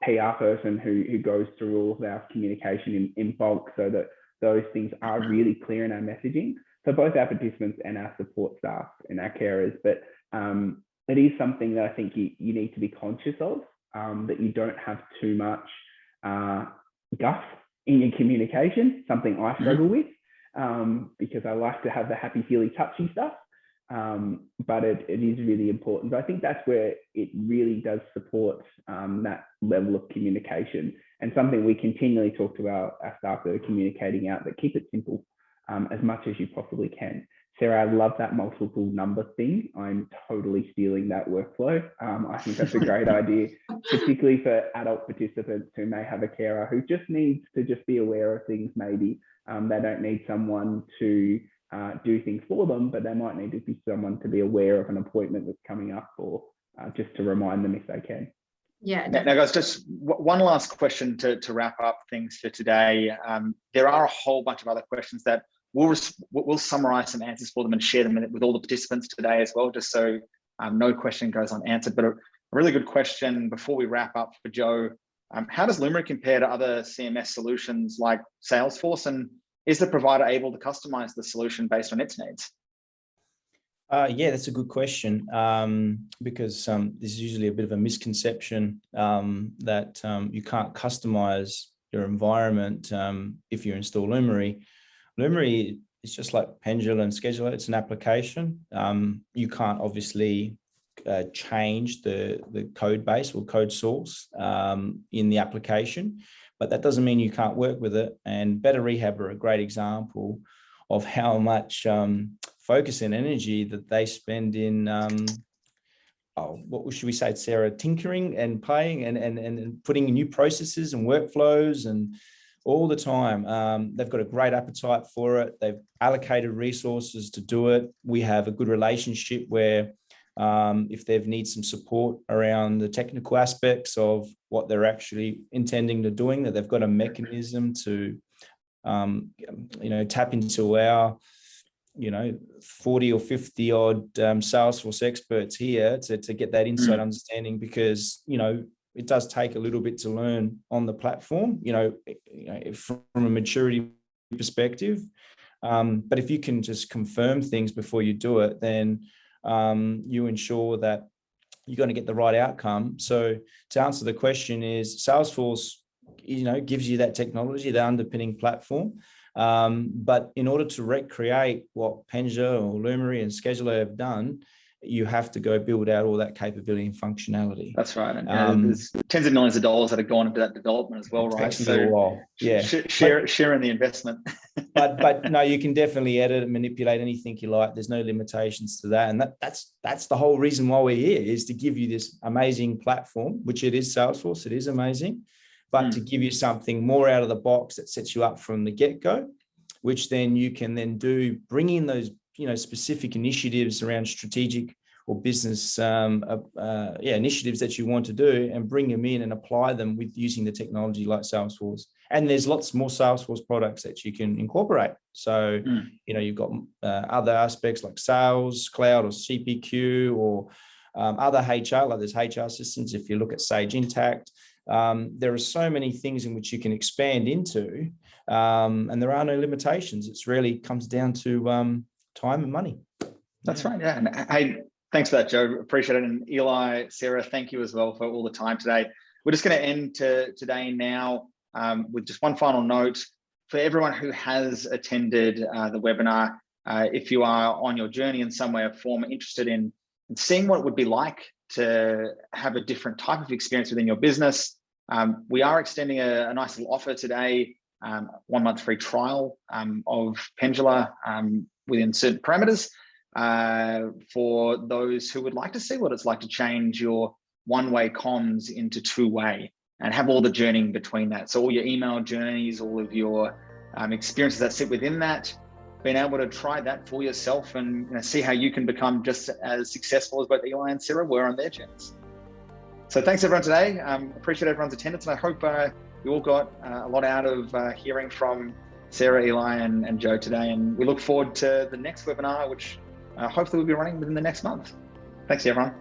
PR person who goes through all of our communication in bulk so that those things are really clear in our messaging. So both our participants and our support staff and our carers, but it is something that I think you need to be conscious of, that you don't have too much guff in your communication, something I struggle with. Because I like to have the happy, feely, touchy stuff, but it is really important. But I think that's where it really does support that level of communication, and something we continually talk to our staff that are communicating out, that keep it simple as much as you possibly can. Sarah, I love that multiple number thing. I'm totally stealing that workflow. I think that's a great idea, particularly for adult participants who may have a carer who just needs to just be aware of things maybe. They don't need someone to do things for them, but they might need to be someone to be aware of an appointment that's coming up, or just to remind them if they can. Yeah. Now, guys, just one last question to wrap up things for today. There are a whole bunch of other questions that we'll summarize some answers for them and share them with all the participants today as well, just so no question goes unanswered. But a really good question before we wrap up for Joe. How does Lumery compare to other CMS solutions like Salesforce, and is the provider able to customize the solution based on its needs? Yeah, that's a good question, because there's usually a bit of a misconception that you can't customize your environment if you install Lumery. Lumery is just like Pendula and Scheduler. It's an application. You can't obviously change the code base or code source in the application, but that doesn't mean you can't work with it. And Better Rehab are a great example of how much focus and energy that they spend in, what should we say, Sarah, tinkering and playing and putting in new processes and workflows and all the time. They've got a great appetite for it. They've allocated resources to do it. We have a good relationship where if they need some support around the technical aspects of what they're actually intending to doing, that they've got a mechanism to, tap into our, 40 or 50 odd Salesforce experts here to get that inside understanding, because, it does take a little bit to learn on the platform, from a maturity perspective. But if you can just confirm things before you do it, then you ensure that you're going to get the right outcome. So to answer the question is, Salesforce, gives you that technology, the underpinning platform. But in order to recreate what Pendula or Lumery and Scheduler have done, you have to go build out all that capability and functionality. That's right. And there's tens of millions of dollars that have gone into that development as well, right? Takes a little while. Yeah. Share in the investment. but no, you can definitely edit and manipulate anything you like. There's no limitations to that. And that's the whole reason why we're here, is to give you this amazing platform, which it is Salesforce. It is amazing. But to give you something more out of the box that sets you up from the get-go, which then you can then bring in those specific initiatives around strategic or business initiatives that you want to do, and bring them in and apply them with using the technology like Salesforce. And there's lots more Salesforce products that you can incorporate. So, you've got other aspects like Sales Cloud or CPQ or other HR, like there's HR systems. If you look at Sage Intacct, there are so many things in which you can expand into, and there are no limitations. It's really comes down to time and money. That's right. Yeah. And hey, thanks for that, Joe. Appreciate it. And Eli, Sarah, thank you as well for all the time today. We're just going to end today now with just one final note for everyone who has attended the webinar. If you are on your journey in some way or form, interested in seeing what it would be like to have a different type of experience within your business, we are extending a nice little offer today, 1 month free trial of Pendula within certain parameters for those who would like to see what it's like to change your one-way comms into two-way and have all the journeying between that. So all your email journeys, all of your experiences that sit within that, being able to try that for yourself and see how you can become just as successful as both Eli and Sarah were on their journeys. So thanks everyone today. Appreciate everyone's attendance, and I hope you all got a lot out of hearing from Sarah, Eli, and Joe today. And we look forward to the next webinar, which hopefully we'll be running within the next month. Thanks everyone.